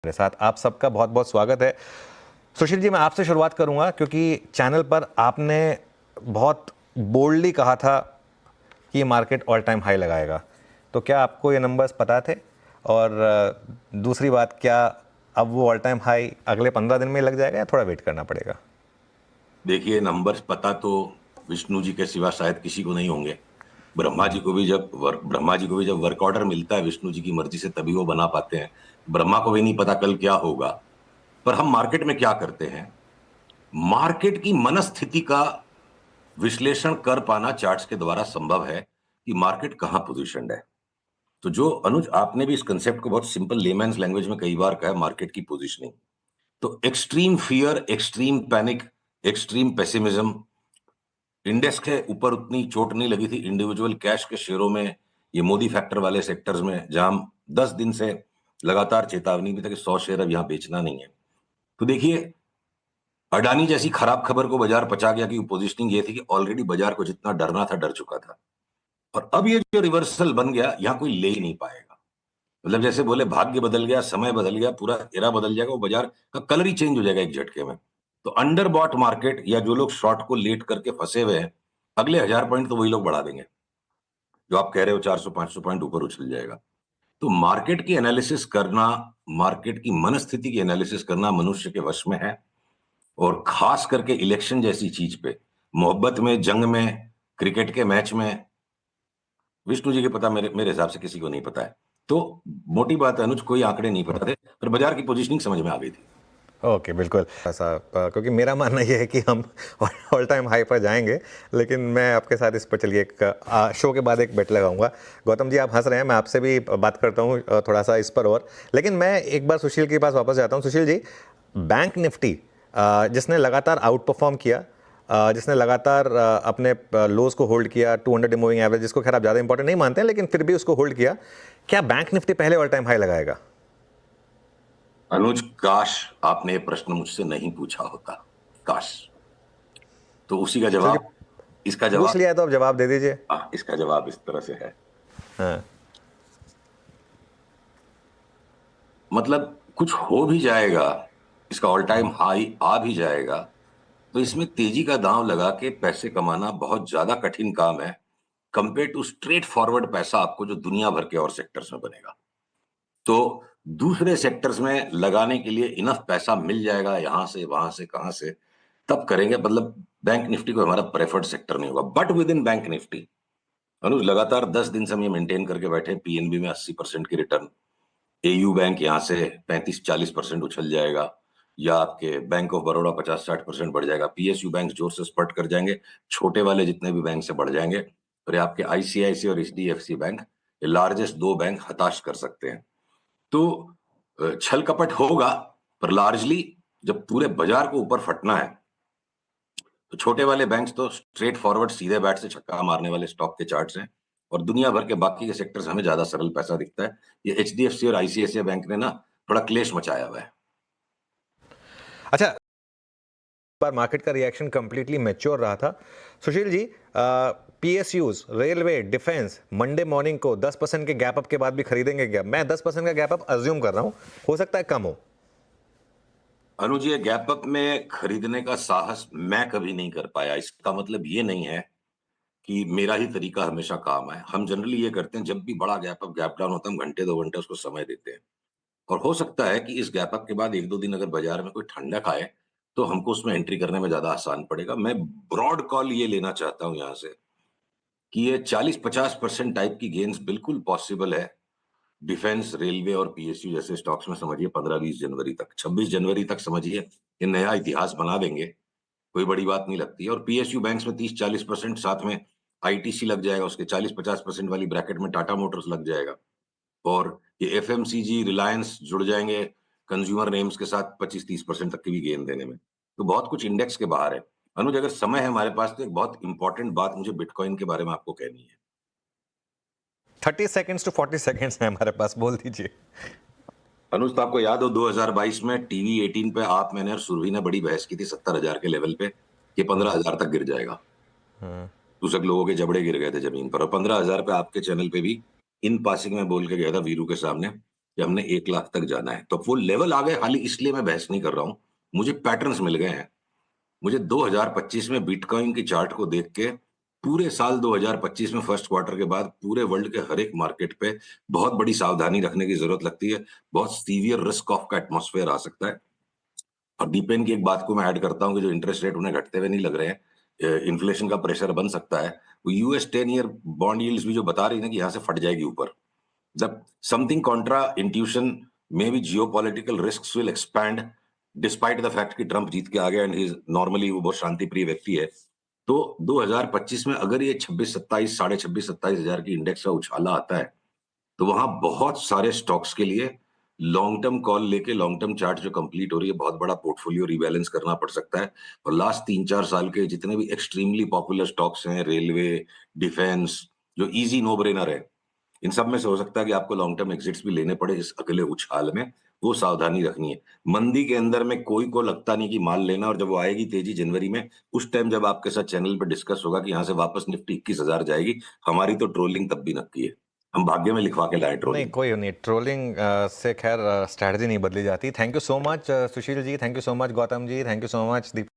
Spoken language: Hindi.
मेरे साथ आप सबका बहुत बहुत स्वागत है। सुशील जी, मैं आपसे शुरुआत करूंगा क्योंकि चैनल पर आपने बहुत बोल्डली कहा था कि ये मार्केट ऑल टाइम हाई लगाएगा। तो क्या आपको ये नंबर्स पता थे? और दूसरी बात, क्या अब वो ऑल टाइम हाई अगले 15 दिन में लग जाएगा या थोड़ा वेट करना पड़ेगा? देखिए, नंबर्स पता तो विष्णु जी के सिवा शायद किसी को नहीं होंगे। ब्रह्मा जी को भी जब वर्क ऑर्डर मिलता है विष्णु जी की मर्जी से तभी वो बना पाते हैं। ब्रह्मा को भी नहीं पता कल क्या होगा। पर हम मार्केट में क्या करते हैं, मार्केट की मनस्थिति का विश्लेषण कर पाना चार्ट्स के द्वारा संभव है कि मार्केट कहां पोजीशनड है। तो जो अनुज, आपने भी इस कंसेप्ट को बहुत सिंपल लेमैन्स लैंग्वेज में कई बार कहा है, मार्केट की पोजीशनिंग। तो extreme fear, extreme panic, extreme pessimism, index के ऊपर उतनी चोट नहीं लगी थी इंडिविजुअल कैश के शेयरों में, ये मोदी फैक्टर वाले सेक्टर्स में, जहां 10 दिन से लगातार चेतावनी भी था कि 100 शेयर अब यहां बेचना नहीं है। तो देखिए, अडानी जैसी खराब खबर को बाजार पचा गया कि पोजीशनिंग ये थी कि ऑलरेडी बाजार को जितना डरना था डर चुका था। और अब ये जो रिवर्सल बन गया, यहां कोई ले ही नहीं पाएगा। मतलब जैसे बोले भाग्य बदल गया, समय बदल गया, पूरा एरा बदल जाएगा, वो बाजार का कलर ही चेंज हो जाएगा एक झटके में। तो अंडर बॉट मार्केट या जो लोग शॉर्ट को लेट करके फंसे हुए हैं, अगले 1000 पॉइंट तो वही लोग बढ़ा देंगे जो आप कह रहे हो 400-500 पॉइंट ऊपर उछल जाएगा। तो मार्केट की एनालिसिस करना, मार्केट की मनस्थिति की एनालिसिस करना मनुष्य के वश में है। और खास करके इलेक्शन जैसी चीज पे, मोहब्बत में, जंग में, क्रिकेट के मैच में, विष्णु जी के पता, मेरे मेरे हिसाब से किसी को नहीं पता है। तो मोटी बात है अनुज, कोई आंकड़े नहीं पता थे, पर बाजार की पोजीशनिंग समझ में आ गई थी। ओके, बिल्कुल ऐसा, क्योंकि मेरा मानना ये है कि हम ऑल टाइम हाई पर जाएंगे। लेकिन मैं आपके साथ इस पर चलिए एक शो के बाद एक बेट लगाऊंगा। गौतम जी, आप हंस रहे हैं, मैं आपसे भी बात करता हूँ थोड़ा सा इस पर। और लेकिन मैं एक बार सुशील के पास वापस जाता हूँ। सुशील जी, बैंक निफ्टी जिसने लगातार आउट परफॉर्म किया, जिसने लगातार अपने लोज को होल्ड किया, 200 मूविंग एवरेज, जिसको खैर आप ज़्यादा इंपॉर्टेंट नहीं मानते हैं लेकिन फिर भी उसको होल्ड किया, क्या बैंक निफ्टी पहले ऑल टाइम हाई लगाएगा? अनुज, काश आपने ये प्रश्न मुझसे नहीं पूछा होता, काश। तो उसी का चलिए, जवाब, इसका पूछ जवाब, लिया है तो अब जवाब दे दीजिए। इसका जवाब इस तरह से है। हाँ। मतलब कुछ हो भी जाएगा, इसका ऑल टाइम हाई आ भी जाएगा, तो इसमें तेजी का दांव लगा के पैसे कमाना बहुत ज्यादा कठिन काम है कंपेयर टू स्ट्रेट फॉरवर्ड पैसा आपको जो दुनिया भर के और सेक्टर्स में बनेगा। तो दूसरे सेक्टर्स में लगाने के लिए इनफ पैसा मिल जाएगा, यहां से वहां से कहां से, तब करेंगे। मतलब बैंक निफ्टी को हमारा प्रेफर्ड सेक्टर नहीं होगा। But within bank Nifty Anuj, लगातार 10 दिन से हम ये मेंटेन करके बैठे, पीएनबी में 80% की रिटर्न, एयू बैंक यहां से 35-40% उछल जाएगा, या आपके बैंक ऑफ बड़ौदा 50-60% बढ़ जाएगा, पीएसयू बैंक जोर से स्पर्ट कर जाएंगे, छोटे वाले जितने भी बैंक से बढ़ जाएंगे, और ये आपके आईसीआईसी और एचडीएफसी बैंक, ये लार्जेस्ट दो बैंक हताश कर सकते हैं। तो छल कपट होगा, पर लार्जली जब पूरे बाजार को ऊपर फटना है, तो छोटे वाले बैंक्स तो स्ट्रेट फॉरवर्ड सीधे बैट से छक्का मारने वाले स्टॉक के चार्ट्स हैं, और दुनिया भर के बाकी के सेक्टर्स हमें ज्यादा सरल पैसा दिखता है। ये एचडीएफसी और आईसीआईसीआई बैंक ने ना थोड़ा क्लेश मचाया हुआ है। अच्छा, बार मार्केट का रिएक्शन कंप्लीटली मैच्योर रहा था। Sushil ji, PSUs, railway, defence Monday morning को 10% के गैप अप के बाद भी खरीदेंगे क्या? मैं 10% का गैप अप अज्यूम कर रहा हूं, हो सकता है कम हो। अनुज, ये गैप अप में खरीदने का साहस मैं कभी नहीं कर पाया। इसका मतलब ये नहीं है कि मेरा ही तरीका हमेशा काम है। हम जनरली ये करते हैं, जब भी बड़ा गैप अप गैप डाउन होता है, हम घंटे 2 घंटे उसको समय देते हैं। और हो सकता है कि इस गैप अप के बाद 1-2 दिन अगर बाजार में कोई ठंडक आए, तो हमको उसमें एंट्री करने में ज्यादा आसान पड़ेगा। मैं ब्रॉड कॉल ये लेना चाहता हूं यहां से कि ये 40-50% टाइप की गेन्स बिल्कुल पॉसिबल है डिफेंस, रेलवे और पीएसयू जैसे स्टॉक्स में। समझिए 15-20 जनवरी तक, 26 जनवरी तक समझिए, ये नया इतिहास बना देंगे, कोई बड़ी बात नहीं लगती है। और पीएसयू बैंक्स में 30-40%, साथ में आईटीसी लग जाएगा, उसके 40-50% वाली ब्रैकेट में टाटा मोटर्स लग जाएगा, और ये एफएमसीजी, रिलायंस जुड़ जाएंगे कंज्यूमर नेम्स के साथ 25-30% तक की भी गेन देने में। तो बहुत कुछ इंडेक्स के बाहर है। अनुज, अगर समय है हमारे पास, तो एक बहुत इंपॉर्टेंट बात मुझे बिटकॉइन के बारे में आपको कहनी है। 30 सेकेंड्स टू 40 सेकेंड्स है हमारे पास, बोल दीजिए। अनुज, तो आपको याद हो 2022 में टीवी 18 पे आप, मैंने और सुरभि ने बड़ी बहस की थी 70,000 के लेवल पे, कि 15,000 तक गिर जाएगा। दूसरे लोगों के जबड़े गिर गए थे जमीन पर, और 15,000 पे आपके चैनल पे भी इन पासिंग में बोल के गया था वीरू के सामने कि हमने 1 लाख तक जाना है। तो वो लेवल आ गए, खाली इसलिए मैं बहस नहीं कर रहा हूँ। मुझे पैटर्न्स मिल गए हैं। मुझे 2025 में बिटकॉइन की चार्ट को देख के पूरे साल 2025 में फर्स्ट क्वार्टर के बाद पूरे वर्ल्ड के हर एक मार्केट पे बहुत बड़ी सावधानी रखने की जरूरत लगती है। बहुत सीवियर रिस्क ऑफ का एटमॉस्फेयर आ सकता है। और दीपेन की एक बात को मैं ऐड करता हूँ कि जो इंटरेस्ट रेट उन्हें घटते हुए नहीं लग रहे हैं, इन्फ्लेशन का प्रेशर बन सकता है। वो यूएस 10 ईयर बॉन्ड यील्ड्स भी जो बता रही है ना कि यहाँ से फट जाएगी ऊपर। जब something Contra intuition may be geopolitical risks will expand despite the fact कि ट्रंप जीत के आ गया एंड ही नॉर्मली वो बहुत शांति प्रिय व्यक्ति है। तो 2025 में अगर ये 26-27 साढ़े 26-27 हजार की इंडेक्स का उछाला आता है, तो वहां बहुत सारे स्टॉक्स के लिए लॉन्ग टर्म कॉल लेके लॉन्ग टर्म चार्ट जो कंप्लीट हो रही है, बहुत बड़ा पोर्टफोलियो रिबैलेंस करना पड़ सकता है। और लास्ट 3-4 साल के जितने भी एक्सट्रीमली पॉपुलर स्टॉक्स हैं, रेलवे, डिफेंस, जो इजी नो ब्रेनर है, इन सब में से हो सकता है कि आपको लॉन्ग टर्म एग्जिट्स भी लेने पड़े इस अगले उछाल में। वो सावधानी रखनी है। मंदी के अंदर में कोई को लगता नहीं कि माल लेना, और जब वो आएगी तेजी जनवरी में, उस टाइम जब आपके साथ चैनल पे डिस्कस होगा कि यहाँ से वापस निफ्टी 21,000 जाएगी, हमारी तो ट्रोलिंग तब भी नक्की है। हम भाग्य में लिखवा के लाए नहीं, ट्रोलिंग। कोई नहीं, ट्रोलिंग से खैर स्ट्रैटेजी नहीं बदली जाती। Thank you so much Sushil ji, thank you so much Gautam ji, thank you so much Deep.